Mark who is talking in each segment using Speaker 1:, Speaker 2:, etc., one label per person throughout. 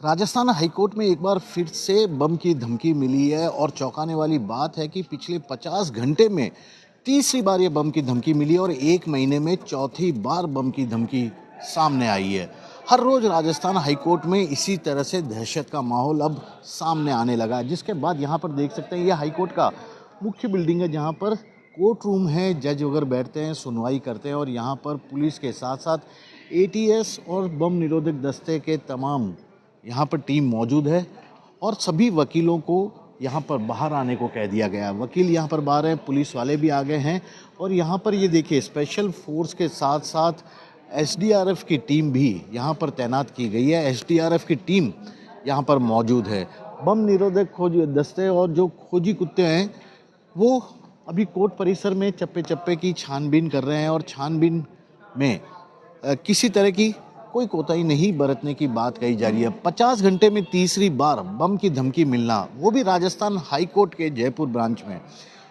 Speaker 1: Rajasthan high court में एक बार फिर से बम की धमकी मिली है और चौंकाने वाली बात है कि पिछले 50 घंटे में तीसरी बार ये बम की धमकी मिली है और एक महीने में चौथी बार बम की धमकी सामने आई है। हर रोज राजस्थान हाईकोर्ट में इसी तरह से दहशत का माहौल अब सामने आने लगा है, जिसके बाद यहाँ पर देख सकते हैं ये हाईकोर्ट का मुख्य बिल्डिंग है जहाँ पर कोर्ट रूम है, जज वगैरह बैठते हैं, सुनवाई करते हैं और यहाँ पर पुलिस के साथ साथ एटीएस और बम निरोधक दस्ते के तमाम यहाँ पर टीम मौजूद है और सभी वकीलों को यहाँ पर बाहर आने को कह दिया गया है। वकील यहाँ पर बाहर हैं, पुलिस वाले भी आ गए हैं और यहाँ पर ये देखिए स्पेशल फोर्स के साथ साथ एसडीआरएफ की टीम भी यहाँ पर तैनात की गई है। एसडीआरएफ की टीम यहाँ पर मौजूद है। बम निरोधक खोज दस्ते और जो खोजी कुत्ते हैं वो अभी कोर्ट परिसर में चप्पे चप्पे की छानबीन कर रहे हैं और छानबीन में किसी तरह की कोई कोताही नहीं बरतने की बात कही जा रही है। 50 घंटे में तीसरी बार बम की धमकी मिलना, वो भी राजस्थान हाई कोर्ट के जयपुर ब्रांच में,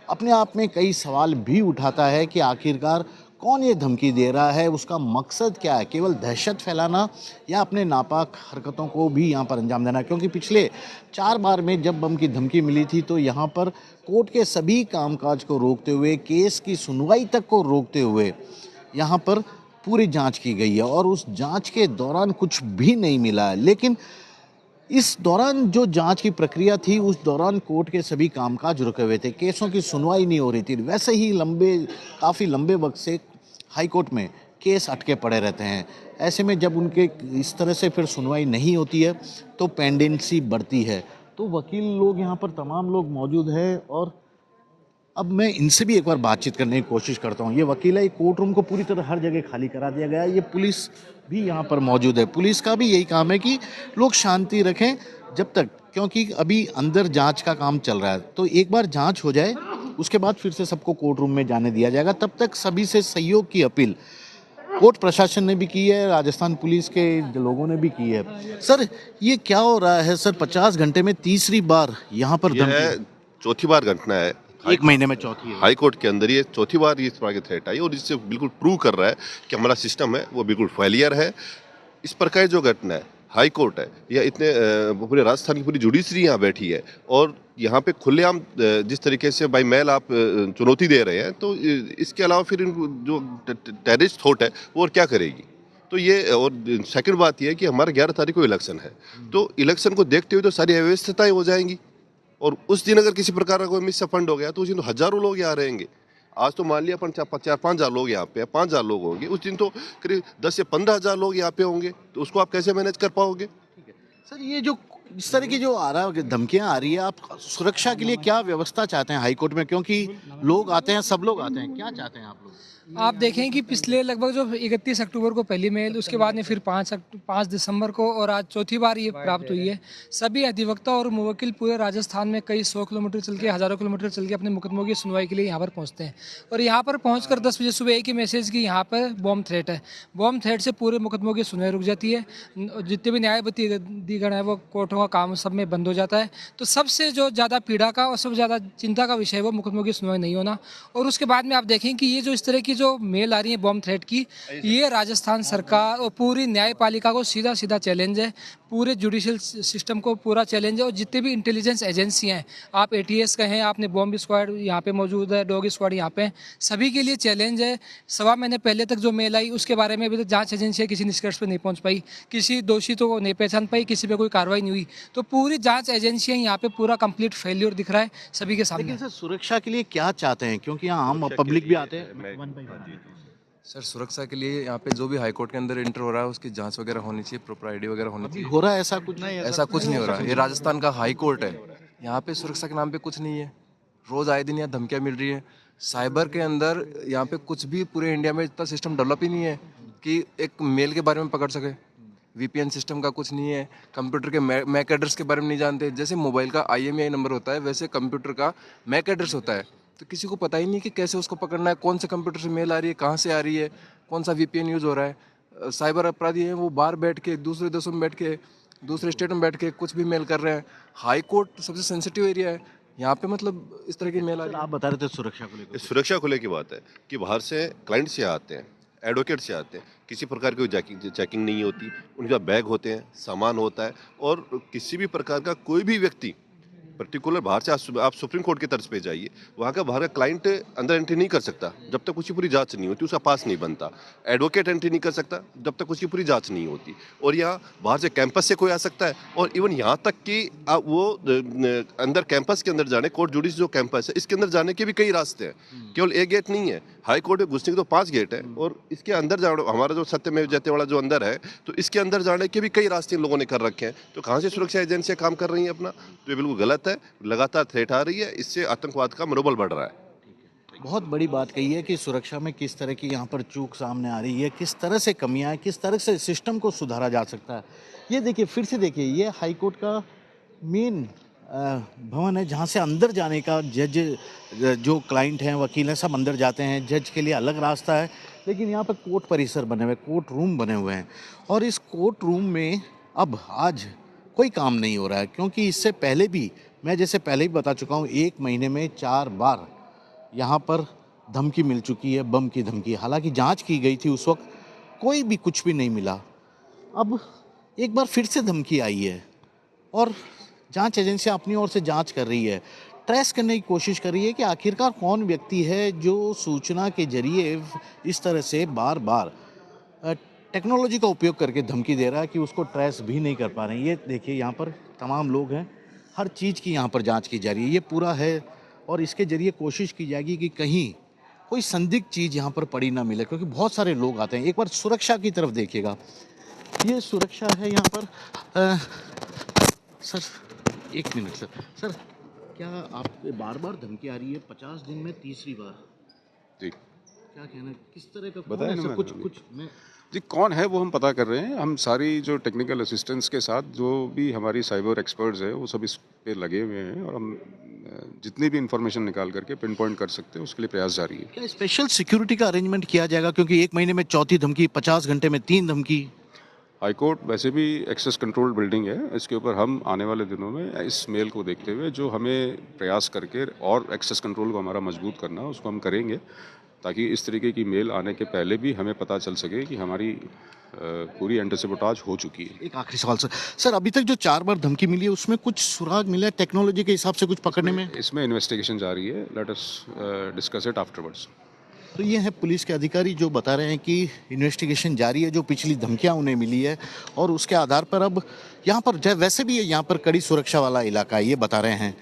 Speaker 1: अपने आप में कई सवाल भी उठाता है कि आखिरकार कौन ये धमकी दे रहा है, उसका मकसद क्या है, केवल दहशत फैलाना या अपने नापाक हरकतों को भी यहाँ पर अंजाम देना। क्योंकि पिछले 4 बार में जब बम की धमकी मिली थी तो यहाँ पर कोर्ट के सभी कामकाज को रोकते हुए, केस की सुनवाई तक को रोकते हुए यहाँ पर पूरी जांच की गई है और उस जांच के दौरान कुछ भी नहीं मिला है। लेकिन इस दौरान जो जांच की प्रक्रिया थी उस दौरान कोर्ट के सभी कामकाज रुके हुए थे, केसों की सुनवाई नहीं हो रही थी। वैसे ही काफ़ी लंबे वक्त से हाई कोर्ट में केस अटके पड़े रहते हैं। ऐसे में जब उनके इस तरह से फिर सुनवाई नहीं होती है तो पेंडेंसी बढ़ती है। तो वकील लोग यहाँ पर तमाम लोग मौजूद हैं और अब मैं इनसे भी एक बार बातचीत करने की कोशिश करता हूँ। ये वकील है, कोर्ट रूम को पूरी तरह हर जगह खाली करा दिया गया है। ये पुलिस भी यहाँ पर मौजूद है। पुलिस का भी यही काम है कि लोग शांति रखें जब तक, क्योंकि अभी अंदर जांच का काम चल रहा है। तो एक बार जांच हो जाए उसके बाद फिर से सबको कोर्ट रूम में जाने दिया जाएगा। तब तक सभी से सहयोग की अपील कोर्ट प्रशासन ने भी की है, राजस्थान पुलिस के लोगों ने भी की है। सर, ये क्या हो रहा है सर? 50 घंटे में तीसरी बार यहाँ पर
Speaker 2: यह चौथी बार घटना है।
Speaker 1: एक महीने में चौथी है।
Speaker 2: हाई कोर्ट के अंदर ये चौथी बार इस तरह की थ्रेट आई और इससे बिल्कुल प्रूव कर रहा है कि हमारा सिस्टम है वो बिल्कुल फेलियर है। इस प्रकार जो घटना है, हाई कोर्ट है या इतने पूरे राजस्थान की पूरी जुडिशरी यहाँ बैठी है और यहाँ पे खुलेआम जिस तरीके से बाई मेल आप चुनौती दे रहे हैं, तो इसके अलावा फिर जो टेररिस्ट थॉट है वो और क्या करेगी। तो ये, और सेकंड बात ये है कि हमारा 11 तारीख को इलेक्शन है, तो इलेक्शन को देखते हुए तो सारी अव्यवस्थाएं हो जाएंगी और उस दिन अगर किसी प्रकार का कोई मिस फंड हो गया तो उस दिन तो हजारों लोग यहाँ रहेंगे। आज तो मान लिया अपन 4-5 हज़ार लोग यहाँ पे, 5 हज़ार लोग होंगे, उस दिन तो करीब 10 से 15 हज़ार लोग यहाँ पे होंगे, तो उसको आप कैसे मैनेज कर पाओगे?
Speaker 1: सर, ये जो इस तरह की जो आ रहा है, धमकियां आ रही है, आप सुरक्षा के लिए क्या व्यवस्था चाहते हैं हाई कोर्ट में? क्योंकि लोग आते हैं, सब लोग आते हैं, क्या चाहते हैं आप लोग?
Speaker 3: आप देखें कि पिछले लगभग जो 31 अक्टूबर को पहली मेल, उसके बाद में फिर 5 दिसंबर को और आज चौथी बार ये प्राप्त हुई है। सभी अधिवक्ता और मुवक्किल पूरे राजस्थान में कई 100 किलोमीटर चल के, हज़ारों किलोमीटर चल के अपने मुकदमों की सुनवाई के लिए यहाँ पर पहुँचते हैं और यहाँ पर पहुँचकर 10 बजे सुबह एक ही मैसेज कि यहाँ पर बॉम्ब थ्रेट है। बॉम्ब थ्रेट से पूरे मुकदमों की सुनवाई रुक जाती है। जितने भी न्यायबद्ध है वो कोर्टों का काम सब में बंद हो जाता है। तो सबसे जो ज़्यादा पीड़ा का और सबसे ज़्यादा चिंता का विषय है वो मुकदमों की सुनवाई नहीं होना। और उसके बाद में आप देखें कि ये जो इस तरह की जो मेल आ रही है बॉम्ब थ्रेट की, ये राजस्थान सरकार और पूरी न्यायपालिका को सीधा सीधा चैलेंज है, पूरे जुडिशियल सिस्टम को पूरा चैलेंज है। और जितने भी इंटेलिजेंस एजेंसियां हैं, आप एटीएस कहें, आपने बॉम्ब स्क्वाड यहाँ पे मौजूद है, डॉग स्क्वाड यहाँ पे, सभी के लिए चैलेंज है। 1.25 महीने पहले तक जो मेल आई उसके बारे में अभी तक जांच एजेंसियां किसी निष्कर्ष पर नहीं पहुंच पाई, किसी दोषी को नहीं पहचान पाई, किसी पे कोई कार्रवाई नहीं हुई। तो पूरी जांच एजेंसियां यहाँ पे पूरा कंप्लीट फेल्योर दिख रहा है सभी के सामने।
Speaker 1: लेकिन सर, सुरक्षा के लिए क्या चाहते हैं? क्योंकि यहाँ आम पब्लिक भी आते हैं।
Speaker 4: सर, सुरक्षा के लिए यहाँ पे जो भी हाई कोर्ट के अंदर इंटर हो रहा है उसकी जांच वगैरह होनी चाहिए, प्रॉपर आईडी वगैरह होनी चाहिए।
Speaker 1: हो रहा है ऐसा कुछ? नहीं,
Speaker 4: ऐसा कुछ नहीं हो रहा है। ये राजस्थान का हाई कोर्ट है, यहाँ पे सुरक्षा के नाम पे कुछ नहीं है। रोज आए दिन यहाँ धमकियाँ मिल रही है। साइबर के अंदर यहाँ पे कुछ भी पूरे इंडिया में इतना सिस्टम डेवलप ही नहीं है कि एक मेल के बारे में पकड़ सके। वीपीएन सिस्टम का कुछ नहीं है, कंप्यूटर के मैक एड्रेस के बारे में नहीं जानते। जैसे मोबाइल का IMEI नंबर होता है वैसे कंप्यूटर का मैक एड्रेस होता है, तो किसी को पता ही नहीं कि कैसे उसको पकड़ना है, कौन से कंप्यूटर से मेल आ रही है, कहाँ से आ रही है, कौन सा VPN यूज़ हो रहा है। साइबर अपराधी हैं वो बाहर बैठ के, दूसरे देशों में बैठ के, दूसरे स्टेट में बैठ के कुछ भी मेल कर रहे हैं। हाई कोर्ट सबसे सेंसिटिव एरिया है, यहाँ पे मतलब इस तरह की मेल आ रही है।
Speaker 1: आप बता रहे थे सुरक्षा को लेकर।
Speaker 2: सुरक्षा को लेकर बात है कि बाहर से क्लाइंट्स यहाँ आते हैं, एडवोकेट से आते हैं, किसी प्रकार की चेकिंग नहीं होती, उनके पास बैग होते हैं, सामान होता है, और किसी भी प्रकार का कोई भी व्यक्ति पर्टिकुलर बाहर से आप सुप्रीम कोर्ट की तरफ पे जाइए, वहाँ का बाहर का क्लाइंट अंदर एंट्री नहीं कर सकता जब तक उसकी पूरी जांच नहीं होती, उसका पास नहीं बनता। एडवोकेट एंट्री नहीं कर सकता जब तक उसकी पूरी जांच नहीं होती। और यहाँ बाहर से कैंपस से कोई आ सकता है, और इवन यहाँ तक कि वो अंदर कैंपस के अंदर जाने, कोर्ट जुडिस जो कैंपस है इसके अंदर जाने के भी कई रास्ते हैं, केवल एक गेट नहीं है। हाई कोर्ट में घुसने के तो 5 गेट है, और इसके अंदर जाने, हमारा जो सत्यमेव जयते वाला जो अंदर है, तो इसके अंदर जाने के भी कई रास्ते इन लोगों ने कर रखे हैं। तो कहाँ से सुरक्षा एजेंसियां काम कर रही हैं अपना, तो ये बिल्कुल गलत है। लगातार थ्रेट आ रही है, इससे आतंकवाद का मनोबल बढ़ रहा है।
Speaker 1: बहुत बड़ी बात कही है कि सुरक्षा में किस तरह की यहाँ पर चूक सामने आ रही है, किस तरह से कमियां हैं, किस तरह से सिस्टम को सुधारा जा सकता है। ये देखिए, फिर से देखिए, ये हाई कोर्ट का मेन भवन है, जहाँ से अंदर जाने का जज, जो क्लाइंट हैं, वकील हैं, सब अंदर जाते हैं। जज के लिए अलग रास्ता है, लेकिन यहाँ पर कोर्ट परिसर बने हुए, कोर्ट रूम बने हुए हैं, और इस कोर्ट रूम में अब आज कोई काम नहीं हो रहा है, क्योंकि इससे पहले भी, मैं जैसे पहले ही बता चुका हूँ, 1 महीने में 4 बार यहाँ पर धमकी मिल चुकी है, बम की धमकी। हालांकि जांच की गई थी, उस वक्त कोई भी कुछ भी नहीं मिला। अब एक बार फिर से धमकी आई है, और जांच एजेंसियां अपनी ओर से जांच कर रही है, ट्रेस करने की कोशिश कर रही है कि आखिरकार कौन व्यक्ति है जो सूचना के जरिए इस तरह से बार बार टेक्नोलॉजी का उपयोग करके धमकी दे रहा है कि उसको ट्रेस भी नहीं कर पा रहे हैं। ये देखिए, यहाँ पर तमाम लोग हैं, हर चीज़ की यहाँ पर जांच की जा रही है। ये पूरा है, और इसके जरिए कोशिश की जाएगी कि कहीं कोई संदिग्ध चीज़ यहाँ पर पड़ी ना मिले, क्योंकि बहुत सारे लोग आते हैं। एक बार सुरक्षा की तरफ देखिएगा, ये सुरक्षा है यहाँ पर। Sir, 1 minute sir. सर, क्या आप बार बार धमकी आ रही है? 50 दिन में तीसरी बार
Speaker 5: जी,
Speaker 1: क्या कहना है? किस तरह का
Speaker 5: बताया
Speaker 1: कौन
Speaker 5: ना
Speaker 1: है?
Speaker 5: मैंने
Speaker 1: कुछ मैं
Speaker 5: जी, कौन है वो हम पता कर रहे हैं। हम सारी जो टेक्निकल असिस्टेंस के साथ जो भी हमारी साइबर एक्सपर्ट्स है वो सब इस पे लगे हुए हैं, और हम जितनी भी इंफॉर्मेशन निकाल करके पिन पॉइंट कर सकते हैं उसके लिए प्रयास जारी है।
Speaker 1: क्या स्पेशल सिक्योरिटी का अरेंजमेंट किया जाएगा? क्योंकि 1 महीने में चौथी धमकी, 50 घंटे में 3 धमकी।
Speaker 5: हाईकोर्ट वैसे भी एक्सेस कंट्रोल बिल्डिंग है, इसके ऊपर हम आने वाले दिनों में इस मेल को देखते हुए जो हमें प्रयास करके और एक्सेस कंट्रोल को हमारा मजबूत करना है उसको हम करेंगे, ताकि इस तरीके की मेल आने के पहले भी हमें पता चल सके कि हमारी पूरी एंटी सैबोटाज हो चुकी है।
Speaker 1: एक आखिरी सवाल सर। सर, अभी तक जो 4 बार धमकी मिली है, उसमें कुछ सुराग मिला है टेक्नोलॉजी के हिसाब से कुछ पकड़ने में?
Speaker 5: इसमें इन्वेस्टिगेशन जारी है, let us discuss it afterwards.
Speaker 1: तो ये है पुलिस के अधिकारी जो बता रहे हैं कि इन्वेस्टिगेशन जारी है, जो पिछली धमकियां उन्हें मिली है, और उसके आधार पर अब यहाँ पर वैसे भी यहाँ पर कड़ी सुरक्षा वाला इलाका है, ये बता रहे हैं।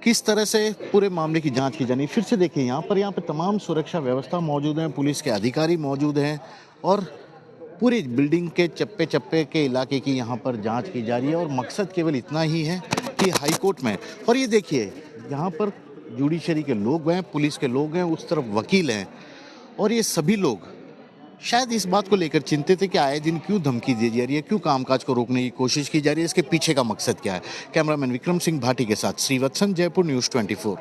Speaker 1: किस तरह से पूरे मामले की जांच की जानी, फिर से देखिए, यहाँ पर तमाम सुरक्षा व्यवस्था मौजूद है, पुलिस के अधिकारी मौजूद हैं, और पूरी बिल्डिंग के चप्पे चप्पे के इलाके की यहाँ पर जांच की जा रही है, और मकसद केवल इतना ही है कि हाई कोर्ट में, और ये देखिए, यहाँ पर जुडिशरी के लोग हैं, पुलिस के लोग हैं, उस तरफ वकील हैं, और ये सभी लोग शायद इस बात को लेकर चिंतित है कि आए दिन क्यों धमकी दी जा रही है, क्यों कामकाज को रोकने की कोशिश की जा रही है, इसके पीछे का मकसद क्या है। कैमरामैन विक्रम सिंह भाटी के साथ श्रीवत्सन, जयपुर न्यूज़ 24।